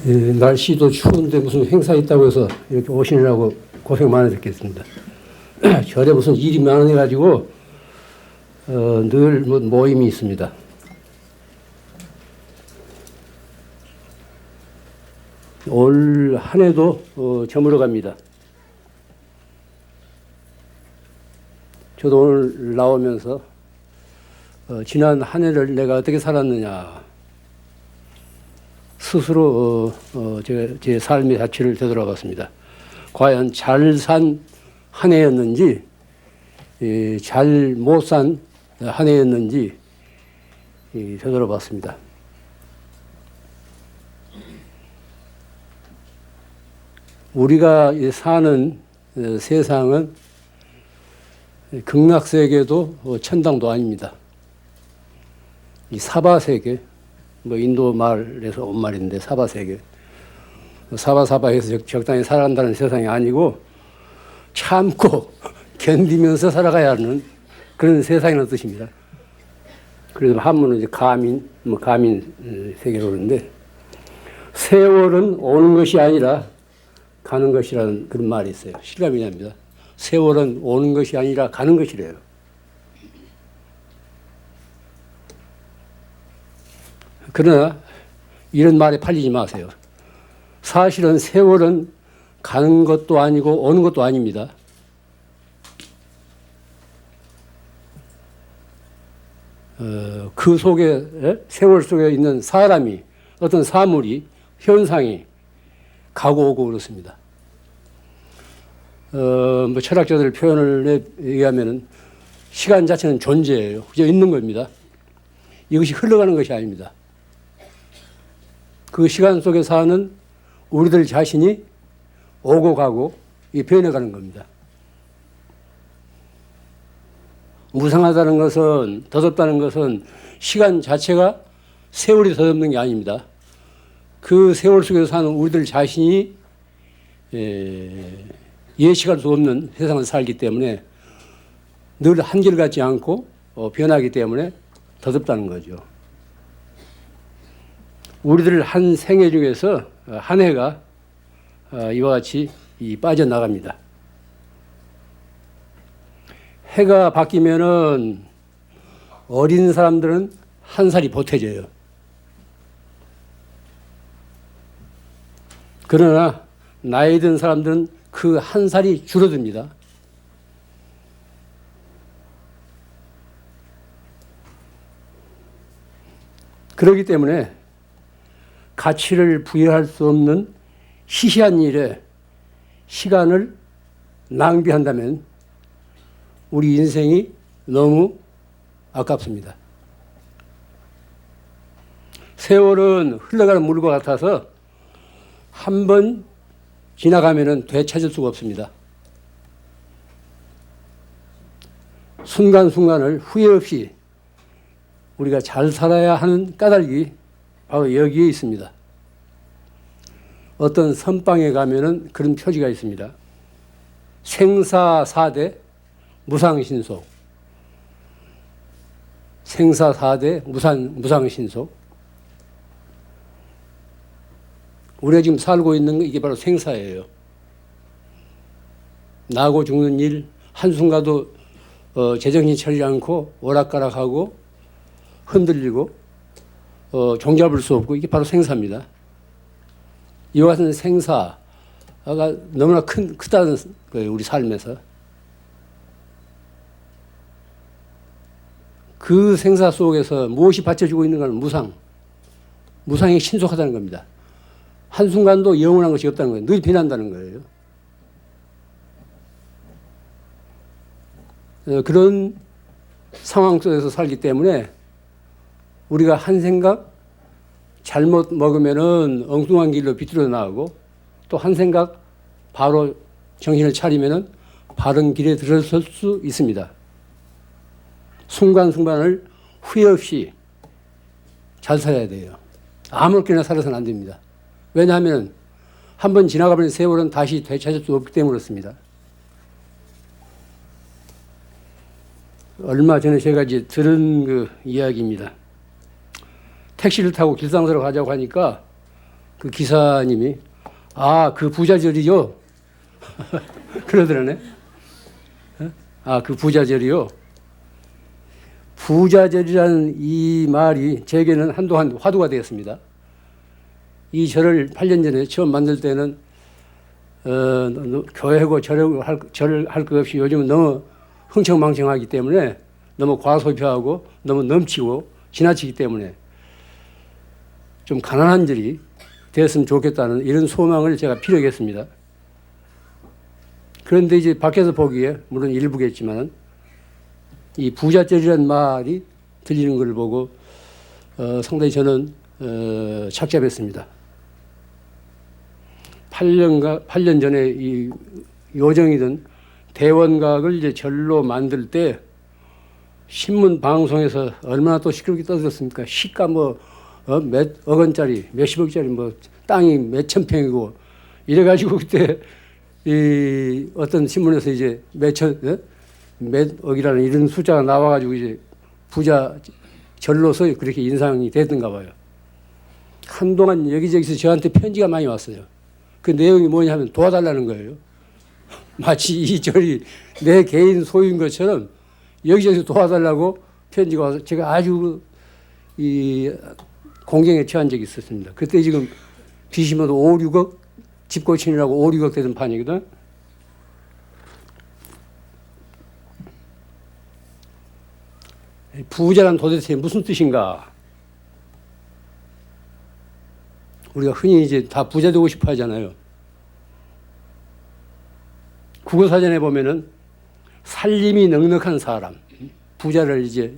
날씨도 추운데 무슨 행사 있다고 해서 이렇게 오시느라고 고생 많으셨겠습니다. 절에 무슨 일이 많아가지고 늘 모임이 있습니다. 올 한 해도 저물어 갑니다. 저도 오늘 나오면서 지난 한 해를 내가 어떻게 살았느냐 스스로 제 삶의 자취를 되돌아봤습니다. 과연 잘 산 한 해였는지 잘 못 산 한 해였는지 되돌아봤습니다. 우리가 사는 세상은 극락세계도 천당도 아닙니다. 이 사바세계, 인도 말에서 온 말인데 사바세계, 사바사바해서 적당히 살아간다는 세상이 아니고 참고 견디면서 살아가야 하는 그런 세상이라는 뜻입니다. 그래서 한문은 이제 가민 세계로 그러는데, 세월은 오는 것이 아니라 가는 것이라는 그런 말이 있어요. 실감이 납니다. 세월은 오는 것이 아니라 가는 것이래요. 그러나 이런 말에 팔리지 마세요. 사실은 세월은 가는 것도 아니고 오는 것도 아닙니다. 그 속에, 세월 속에 있는 사람이, 어떤 사물이, 현상이 가고 오고 그렇습니다. 철학자들 표현을 얘기하면은 시간 자체는 존재예요. 그저 있는 겁니다. 이것이 흘러가는 것이 아닙니다. 그 시간 속에 사는 우리들 자신이 오고 가고 변해가는 겁니다. 무상하다는 것은, 더덥다는 것은 시간 자체가 세월이 더덥는 게 아닙니다. 그 세월 속에서 사는 우리들 자신이 예측할 수 없는 세상을 살기 때문에 늘 한결같지 않고 변하기 때문에 더덥다는 거죠. 우리들 한 생애 중에서 한 해가 이와 같이 빠져나갑니다. 해가 바뀌면은 어린 사람들은 한 살이 보태져요. 그러나 나이 든 사람들은 그 한 살이 줄어듭니다. 그렇기 때문에 가치를 부여할 수 없는 시시한 일에 시간을 낭비한다면 우리 인생이 너무 아깝습니다. 세월은 흘러가는 물과 같아서 한 번 지나가면은 되찾을 수가 없습니다. 순간순간을 후회 없이 우리가 잘 살아야 하는 까닭이 바로 여기에 있습니다. 어떤 선방에 가면은 그런 표지가 있습니다. 생사사대 무상신속. 생사사대 무상신속. 우리가 지금 살고 있는 이게 바로 생사예요. 나고 죽는 일 한순간도 제정신 차리지 않고 오락가락하고 흔들리고 종잡을 수 없고 이게 바로 생사입니다. 이와 같은 생사가 너무나 크다는 거예요. 우리 삶에서. 그 생사 속에서 무엇이 받쳐주고 있는 건 무상이 신속하다는 겁니다. 한순간도 영원한 것이 없다는 거예요. 늘 변한다는 거예요. 그런 상황 속에서 살기 때문에 우리가 한 생각 잘못 먹으면은 엉뚱한 길로 비뚤어 나가고 또 한 생각 바로 정신을 차리면은 바른 길에 들어설 수 있습니다. 순간순간을 후회 없이 잘 살아야 돼요. 아무렇게나 살아서는 안 됩니다. 왜냐하면 한 번 지나가버린 세월은 다시 되찾을 수 없기 때문에 그렇습니다. 얼마 전에 제가 이제 들은 그 이야기입니다. 택시를 타고 길상사로 가자고 하니까 그 기사님이 아, 그 부자절이요. 그러더라네. 아, 그 부자절이요. 부자절이라는 이 말이 제게는 한동안 화두가 되었습니다. 이 절을 8년 전에 처음 만들 때는 교회고 절을 할 것 없이 요즘은 너무 흥청망청하기 때문에 너무 과소비하고 너무 넘치고 지나치기 때문에 좀 가난한 절이 되었으면 좋겠다는 이런 소망을 제가 피력했습니다. 그런데 이제 밖에서 보기에 물론 일부겠지만은 이 부자절이라는 말이 들리는 걸 보고 상당히 저는 착잡했습니다. 8년 전에 이 요정이든 대원각을 이제 절로 만들 때 신문 방송에서 얼마나 또 시끄럽게 떠들었습니까? 시가 몇 억 원짜리, 몇십억짜리 땅이 몇천 평이고 이래가지고 그때 이 어떤 신문에서 이제 몇 억이라는 이런 숫자가 나와가지고 이제 부자 절로서 그렇게 인상이 됐던가 봐요. 한동안 여기저기서 저한테 편지가 많이 왔어요. 그 내용이 뭐냐면 도와달라는 거예요. 마치 이 절이 내 개인 소유인 것처럼 여기저기서 도와달라고 편지가 와서 제가 아주 이 공경에 처한 적이 있었습니다. 그때 지금 빚이 모두 5, 6억 집 고치느라고 5, 6억 되던 판이거든. 부자란 도대체 무슨 뜻인가? 우리가 흔히 이제 다 부자 되고 싶어 하잖아요. 국어사전에 보면은 살림이 넉넉한 사람, 부자를 이제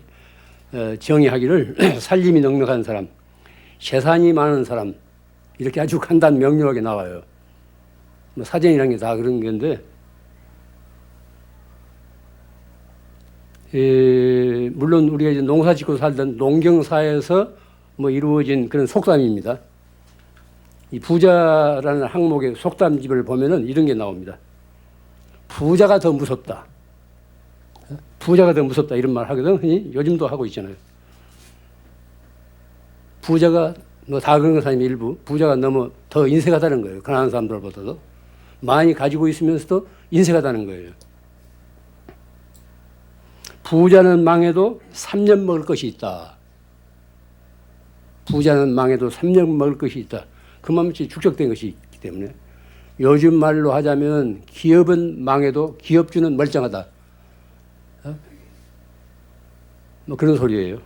정의하기를 살림이 넉넉한 사람, 재산이 많은 사람 이렇게 아주 간단 명료하게 나와요. 사전이라는 게 다 그런 건데 물론 우리가 이제 농사 짓고 살던 농경사에서 이루어진 그런 속담입니다. 이 부자라는 항목의 속담집을 보면은 이런 게 나옵니다. 부자가 더 무섭다. 부자가 더 무섭다 이런 말 하거든. 흔히 요즘도 하고 있잖아요. 부자가 다 그런 건 아니면 일부 부자가 너무 더 인색하다는 거예요. 가난한 사람들보다도 많이 가지고 있으면서도 인색하다는 거예요. 부자는 망해도 3년 먹을 것이 있다. 부자는 망해도 3년 먹을 것이 있다. 그만치 축적된 것이 있기 때문에 요즘 말로 하자면 기업은 망해도 기업주는 멀쩡하다. 그런 소리예요.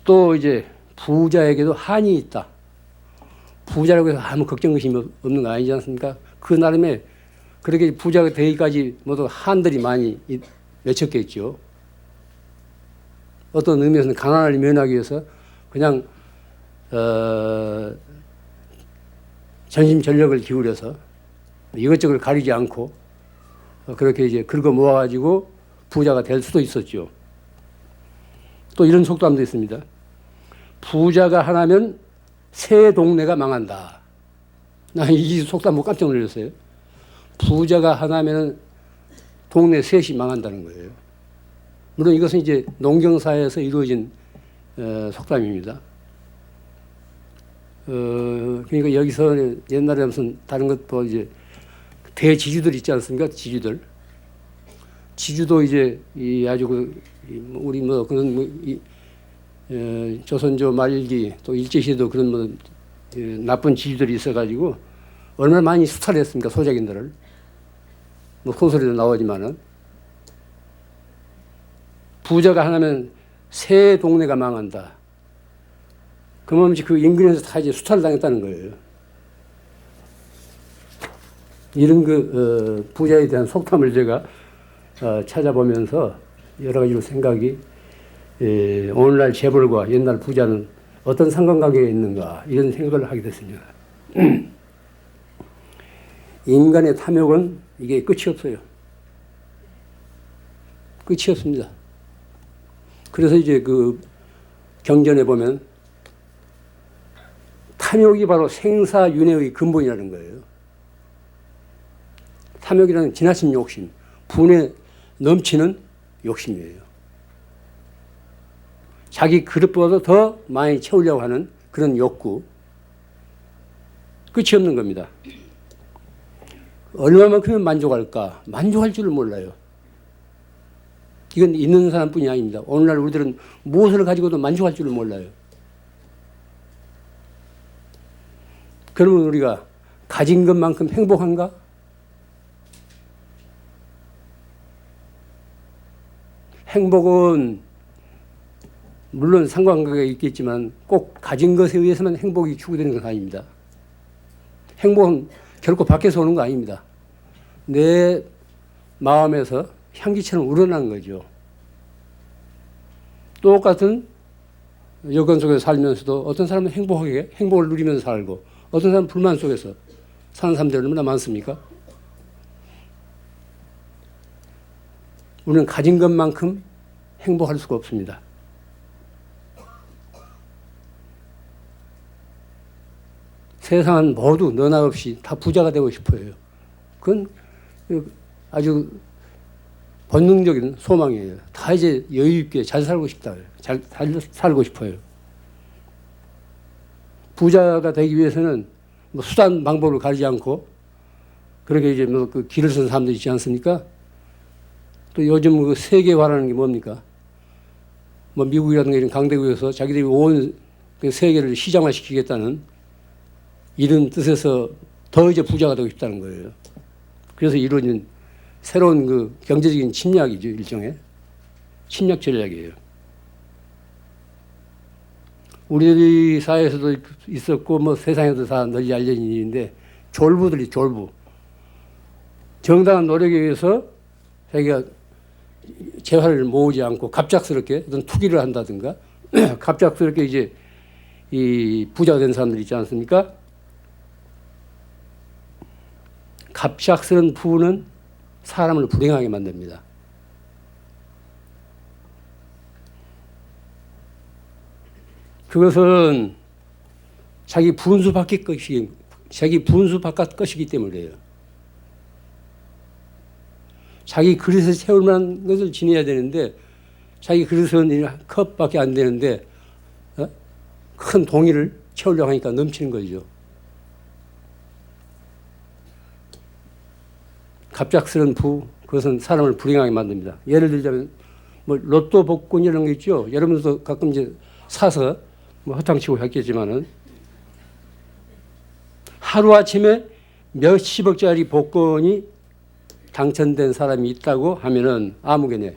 또 이제 부자에게도 한이 있다. 부자라고 해서 아무 걱정 의심이 없는 거 아니지 않습니까? 그 나름에 그렇게 부자가 되기까지 모두 한들이 많이 맺혔겠죠. 어떤 의미에서는 가난을 면하기 위해서 그냥 전심전력을 기울여서 이것저것 가리지 않고 그렇게 이제 긁어 모아가지고 부자가 될 수도 있었죠. 또 이런 속담도 있습니다. 부자가 하나면 새 동네가 망한다. 나 이 속담 보고 깜짝 놀랐어요. 부자가 하나면 동네 셋이 망한다는 거예요. 물론 이것은 이제 농경사에서 이루어진 속담입니다. 그러니까 여기서 옛날에 무슨 다른 것도 이제 대지주들 있지 않습니까? 지주들. 지주도 이제 이 아주 우리 그런 조선조 말기 또 일제시대도 그런 나쁜 지주들이 있어가지고 얼마나 많이 수탈을 했습니까? 소작인들을. 콩소리도 나오지만은 부자가 하나면 새 동네가 망한다. 그러면 그 인근에서 다 이제 수탈을 당했다는 거예요. 이런 부자에 대한 속담을 제가 찾아보면서 여러 가지로 생각이 오늘날 재벌과 옛날 부자는 어떤 상관관계가 있는가 이런 생각을 하게 됐습니다. 인간의 탐욕은 이게 끝이 없어요. 끝이 없습니다. 그래서 이제 그 경전에 보면 탐욕이 바로 생사윤회의 근본이라는 거예요. 탐욕이라는 지나친 욕심, 분에 넘치는 욕심이에요. 자기 그릇보다 더 많이 채우려고 하는 그런 욕구, 끝이 없는 겁니다. 얼마만큼은 만족할까? 만족할 줄을 몰라요. 이건 있는 사람뿐이 아닙니다. 오늘날 우리들은 무엇을 가지고도 만족할 줄을 몰라요. 그러면 우리가 가진 것만큼 행복한가? 행복은 물론 상관관계가 있겠지만 꼭 가진 것에 의해서만 행복이 추구되는 건 아닙니다. 행복은 결코 밖에서 오는 거 아닙니다. 내 마음에서 향기처럼 우러나는 거죠. 똑같은 여건 속에서 살면서도 어떤 사람은 행복하게 행복을 누리면서 살고 어떤 사람은 불만 속에서 사는 사람들이 얼마나 많습니까? 우리는 가진 것만큼 행복할 수가 없습니다. 세상은 모두 너나 없이 다 부자가 되고 싶어요. 그건 아주 본능적인 소망이에요. 다 이제 여유 있게 잘 살고 싶다. 잘 살고 싶어요. 부자가 되기 위해서는 뭐 수단 방법을 가리지 않고 그렇게 이제 뭐 그 길을 쓴 사람도 있지 않습니까? 또 요즘 그 세계화라는 게 뭡니까? 뭐 미국이라든가 이런 강대국에서 자기들이 온 그 세계를 시장화시키겠다는 이런 뜻에서 더 이제 부자가 되고 싶다는 거예요. 그래서 이루어진 새로운 그 경제적인 침략이죠. 일종의 침략 전략이에요. 우리 사회에서도 있었고 뭐 세상에도 다 널리 알려진 일인데 졸부들이 졸부. 정당한 노력에 의해서 자기가 재화를 모으지 않고 갑작스럽게 어떤 투기를 한다든가 갑작스럽게 이제 이 부자가 된 사람들 있지 않습니까? 갑작스런 부는 사람을 불행하게 만듭니다. 그것은 자기 분수 바깥 것이기 때문이에요. 자기 그릇에 채울 만한 것을 지내야 되는데 자기 그릇은 컵밖에 안 되는데 큰 동이를 채우려고 하니까 넘치는 거죠. 갑작스런 부, 그것은 사람을 불행하게 만듭니다. 예를 들자면 뭐 로또 복권 이런 거 있죠. 여러분도 가끔 이제 사서 뭐 허탕치고 했겠지만은 하루아침에 몇십억짜리 복권이 당첨된 사람이 있다고 하면은 아무개네.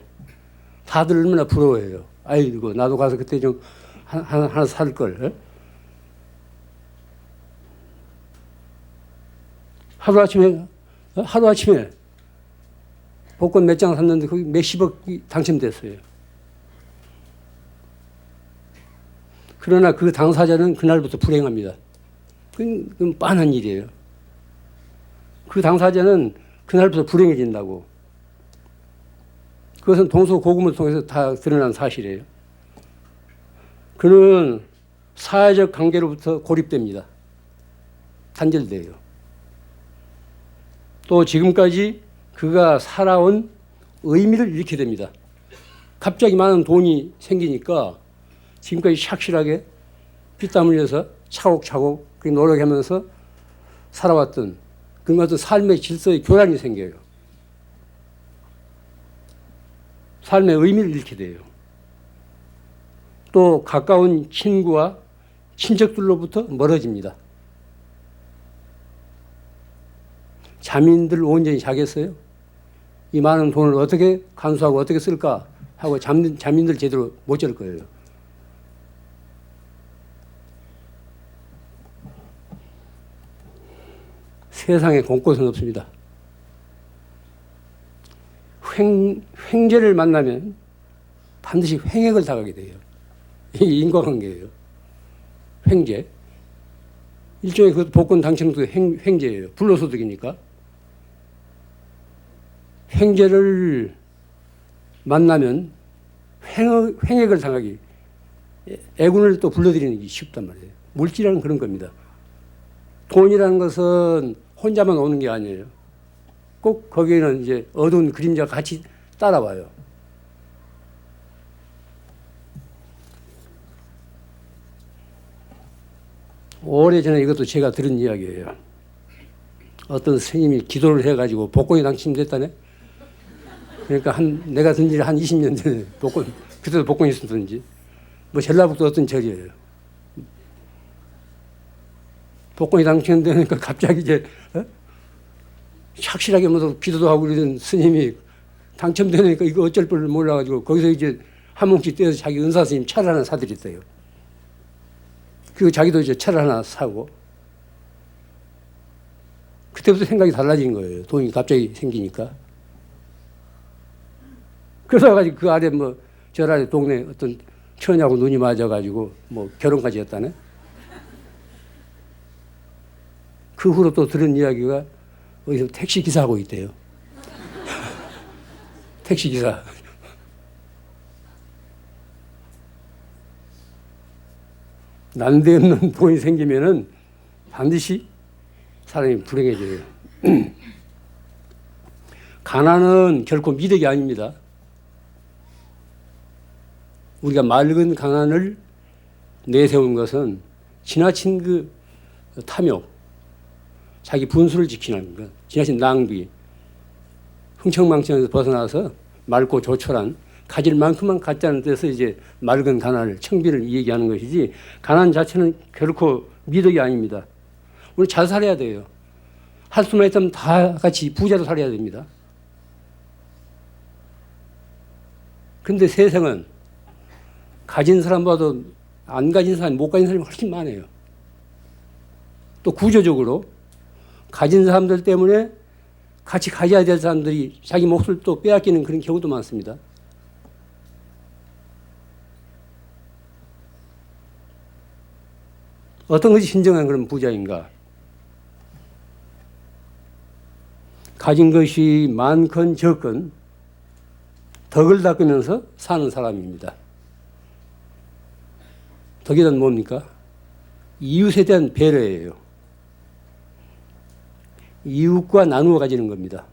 다들 얼마나 부러워해요. 아이고 나도 가서 그때 좀 하나 살 걸. 하루아침에 복권 몇 장 샀는데 거기 몇십억이 당첨됐어요. 그러나 그 당사자는 그날부터 불행합니다. 그건 빤한 일이에요. 그 당사자는 그날부터 불행해진다고. 그것은 동서고금을 통해서 다 드러난 사실이에요. 그는 사회적 관계로부터 고립됩니다. 단절돼요. 또 지금까지 그가 살아온 의미를 잃게 됩니다. 갑자기 많은 돈이 생기니까 지금까지 착실하게 피땀 흘려서 차곡차곡 노력하면서 살아왔던 그런 어떤 삶의 질서의 교란이 생겨요. 삶의 의미를 잃게 돼요. 또 가까운 친구와 친척들로부터 멀어집니다. 자민들 온전히 자겠어요? 이 많은 돈을 어떻게 간수하고 어떻게 쓸까 하고 자민들 제대로 못 잘 거예요. 세상에 곳곳은 없습니다. 횡재를 만나면 반드시 횡액을 당하게 돼요. 이 인과관계예요. 횡재. 일종의 그 복권 당첨도 횡재예요. 불로소득이니까. 횡재를 만나면 횡액을 당하기, 애군을 또 불러들이는 게 쉽단 말이에요. 물질이라는 그런 겁니다. 돈이라는 것은 혼자만 오는 게 아니에요. 꼭 거기에는 이제 어두운 그림자가 같이 따라와요. 오래전에 이것도 제가 들은 이야기예요. 어떤 스님이 기도를 해가지고 복권이 당첨됐다네. 그러니까 내가 든 지 한 20년 전에 그때도 복권이 있었든지 뭐 전라북도 어떤 절이에요. 복권이 당첨되니까 갑자기 이제 확실하게 뭐 기도도 하고 이런 스님이 당첨되니까 이거 어쩔 줄 몰라가지고 거기서 이제 한 뭉치 떼서 자기 은사 스님 차를 하나 사드렸대요. 그리고 자기도 이제 차를 하나 사고 그때부터 생각이 달라진 거예요. 돈이 갑자기 생기니까. 그래서 가지고 그 아래 뭐 저 아래 동네 어떤 처녀하고 눈이 맞아가지고 뭐 결혼까지 했다네. 그 후로 또 들은 이야기가 어디서 택시 기사하고 있대요. 택시 기사. 난데없는 돈이 생기면은 반드시 사람이 불행해져요. 가난은 결코 미덕이 아닙니다. 우리가 맑은 가난을 내세운 것은 지나친 그 탐욕, 자기 분수를 지키는 것, 지나친 낭비, 흥청망청에서 벗어나서 맑고 조촐한 가질 만큼만 갖자는 데서 이제 맑은 가난을, 청비를 얘기하는 것이지 가난 자체는 결코 미덕이 아닙니다. 우리 잘 살아야 돼요. 할 수만 있다면 다 같이 부자로 살아야 됩니다. 근데 세상은 가진 사람보다도 안 가진 사람, 못 가진 사람이 훨씬 많아요. 또 구조적으로 가진 사람들 때문에 같이 가져야 될 사람들이 자기 몫을 또 빼앗기는 그런 경우도 많습니다. 어떤 것이 진정한 그런 부자인가? 가진 것이 많건 적건 덕을 닦으면서 사는 사람입니다. 덕이 란 뭡니까? 이웃에 대한 배려예요. 이웃과 나누어 가지는 겁니다.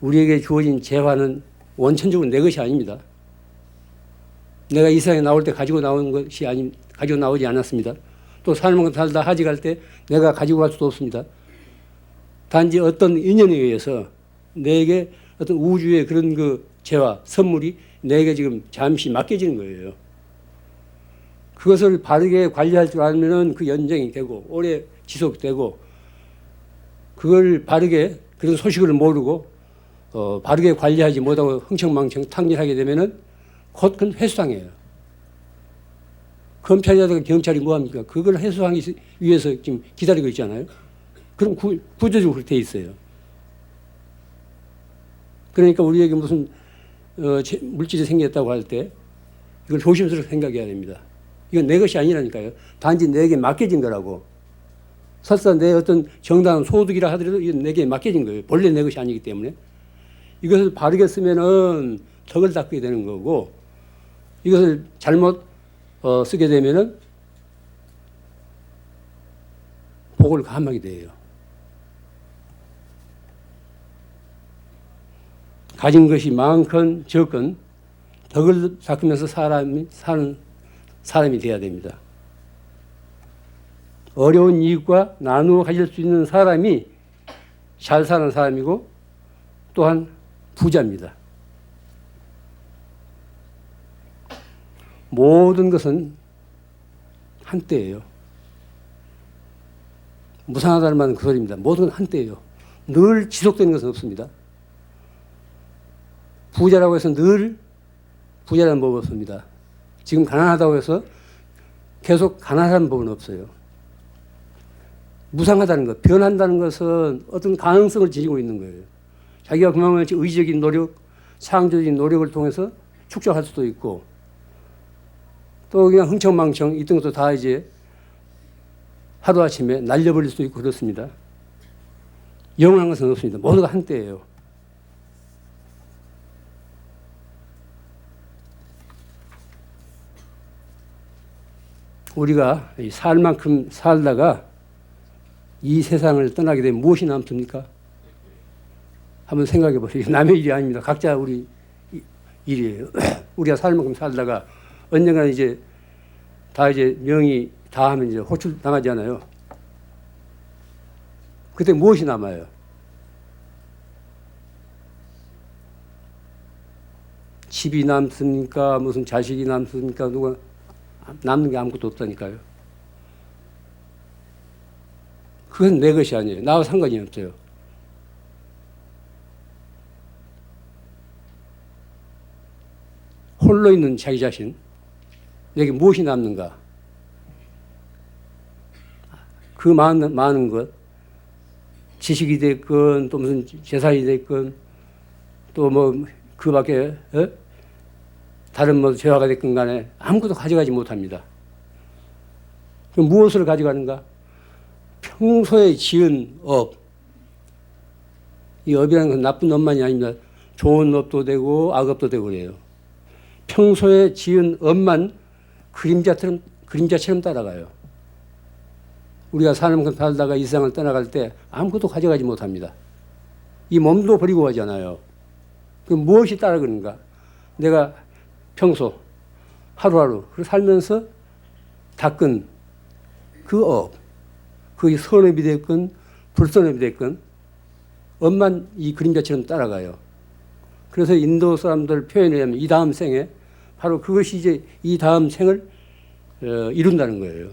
우리에게 주어진 재화는 원천적으로 내 것이 아닙니다. 내가 이 세상에 나올 때 가지고 나온 것이 가지고 나오지 않았습니다. 또 삶을 살다 하지 갈 때 내가 가지고 갈 수도 없습니다. 단지 어떤 인연에 의해서 내게 어떤 우주의 그런 그 재화, 선물이 내게 지금 잠시 맡겨지는 거예요. 그것을 바르게 관리할 줄 알면은 그 연장이 되고 오래 지속되고 그걸 바르게 그런 소식을 모르고 바르게 관리하지 못하고 흥청망청 탕진하게 되면은 곧 그건 회수당해요. 검찰이라든가 경찰이 뭐합니까? 그걸 회수하기 위해서 지금 기다리고 있잖아요. 그럼 구조적으로 그렇게 돼 있어요. 그러니까 우리에게 무슨 물질이 생겼다고 할 때 이걸 조심스럽게 생각해야 됩니다. 이건 내 것이 아니라니까요. 단지 내게 맡겨진 거라고. 설사 내 어떤 정당한 소득이라 하더라도 이건 내게 맡겨진 거예요. 본래 내 것이 아니기 때문에. 이것을 바르게 쓰면은 덕을 닦게 되는 거고, 이것을 잘못 쓰게 되면은 복을 감하게 돼요. 가진 것이 많건 적건 덕을 닦으면서 사는 사람이 되어야 됩니다. 어려운 이익과 나누어 가질 수 있는 사람이 잘 사는 사람이고 또한 부자입니다. 모든 것은 한때예요. 무상하다는 말은 그 소리입니다. 모든 건 한때예요. 늘 지속되는 것은 없습니다. 부자라고 해서 늘 부자라는 법은 없습니다. 지금 가난하다고 해서 계속 가난한 법은 없어요. 무상하다는 것, 변한다는 것은 어떤 가능성을 지니고 있는 거예요. 자기가 그만큼 의지적인 노력, 창조적인 노력을 통해서 축적할 수도 있고 또 그냥 흥청망청 있던 것도 다 이제 하루아침에 날려버릴 수도 있고 그렇습니다. 영원한 것은 없습니다. 모두가 한때예요. 우리가 살 만큼 살다가 이 세상을 떠나게 되면 무엇이 남습니까? 한번 생각해 보세요. 남의 일이 아닙니다. 각자 우리 일이에요. 우리가 살 만큼 살다가 언젠가 이제 다 이제 명이 다 하면 이제 호출 당하잖아요. 그때 무엇이 남아요? 집이 남습니까? 무슨 자식이 남습니까? 누가 남는 게 아무것도 없다니까요. 그건 내 것이 아니에요. 나와 상관이 없어요. 홀로 있는 자기 자신, 내게 무엇이 남는가? 그 많은 것, 지식이 됐건, 또 무슨 재산이 됐건, 또 뭐, 그 밖에, 다른 뭐 재화가 됐건 간에 아무것도 가져가지 못합니다. 그럼 무엇을 가져가는가? 평소에 지은 업. 이 업이라는 건 나쁜 업만이 아닙니다. 좋은 업도 되고, 악업도 되고 그래요. 평소에 지은 업만 그림자처럼 따라가요. 우리가 사는 만큼 살다가 이 세상을 떠나갈 때 아무것도 가져가지 못합니다. 이 몸도 버리고 가잖아요. 그럼 무엇이 따라가는가? 내가 평소 하루하루 살면서 닦은 그 업, 그게 선업이 됐건 불선업이 됐건 업만 이 그림자처럼 따라가요. 그래서 인도 사람들 표현에 의하면 이 다음 생에 바로 그것이 이제 이 다음 생을 이룬다는 거예요.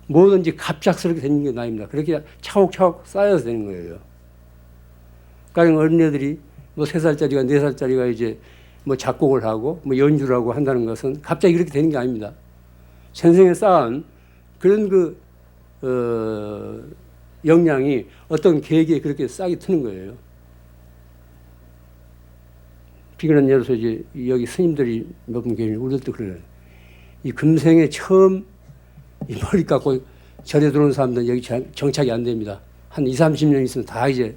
뭐든지 갑작스럽게 되는 게 아닙니다. 그렇게 차곡차곡 쌓여서 되는 거예요. 그러니까 어린애들이 뭐 3살짜리가 4살짜리가 이제 뭐 작곡을 하고 뭐 연주를 하고 한다는 것은 갑자기 그렇게 되는 게 아닙니다. 전생에 쌓은 그런 역량이 어떤 계기에 그렇게 싹이 트는 거예요. 비근한 예로서 이제 여기 스님들이 몇 분 계시는데 우리들 도 그래요. 이 금생에 처음 이 머리 깎고 절에 들어오는 사람들은 여기 정착이 안 됩니다. 한 20, 30년 있으면 다 이제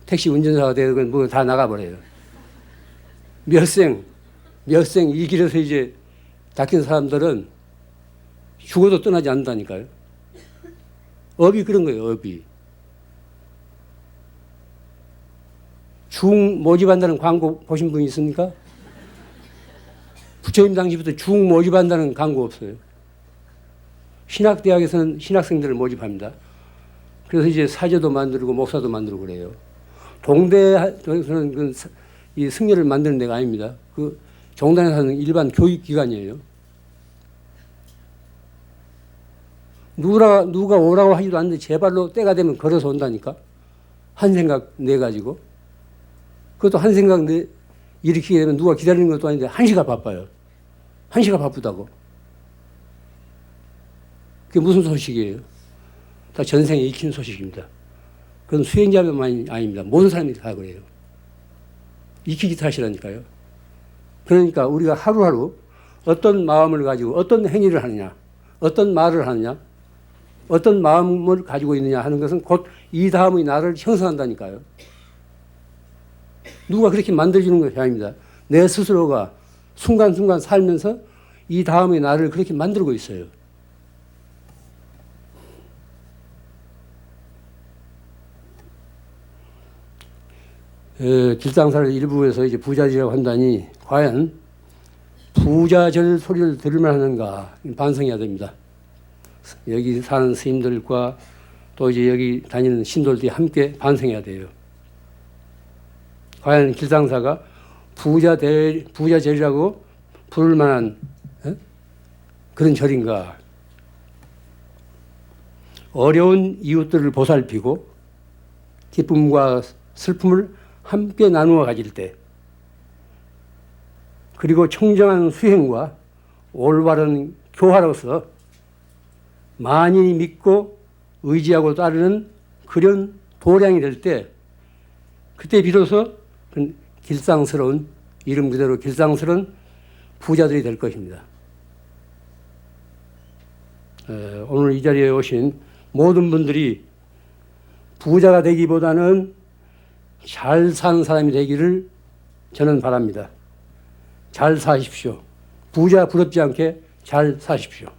택시 운전사가 되고 뭐 다 나가버려요. 몇 생 이 길에서 이제 닦인 사람들은 죽어도 떠나지 않는다니까요. 업이 그런 거예요, 업이. 중 모집한다는 광고 보신 분 있습니까? 부처님 당시부터 중 모집한다는 광고 없어요. 신학대학에서는 신학생들을 모집합니다. 그래서 이제 사제도 만들고 목사도 만들고 그래요. 동대에서는 이 승려를 만드는 데가 아닙니다. 그 종단에서는 일반 교육기관이에요. 누가 오라고 하지도 않는데 제 발로 때가 되면 걸어서 온다니까. 한 생각 내가지고. 그것도 한 생각 일으키게 되면 누가 기다리는 것도 아닌데 한시가 바빠요. 한시가 바쁘다고. 그게 무슨 소식이에요? 다 전생에 익힌 소식입니다. 그건 수행자만이 아닙니다. 모든 사람이 다 그래요. 익히기 탓이라니까요. 그러니까 우리가 하루하루 어떤 마음을 가지고 어떤 행위를 하느냐, 어떤 말을 하느냐, 어떤 마음을 가지고 있느냐 하는 것은 곧 이 다음의 나를 형성한다니까요. 누가 그렇게 만들어주는 것이 아닙니다. 내 스스로가 순간순간 살면서 이 다음의 나를 그렇게 만들고 있어요. 길상사를 일부에서 이제 부자지라고 한다니 과연 부자절 소리를 들을만 하는가 반성해야 됩니다. 여기 사는 스님들과 또 이제 여기 다니는 신도들이 함께 반성해야 돼요. 과연 길상사가 부자절이라고 부를 만한 그런 절인가? 어려운 이웃들을 보살피고 기쁨과 슬픔을 함께 나누어 가질 때, 그리고 청정한 수행과 올바른 교화로서 만인이 믿고 의지하고 따르는 그런 도량이 될 때, 그때 비로소 길상스러운, 이름 그대로 길상스러운 부자들이 될 것입니다. 오늘 이 자리에 오신 모든 분들이 부자가 되기보다는 잘 사는 사람이 되기를 저는 바랍니다. 잘 사십시오. 부자 부럽지 않게 잘 사십시오.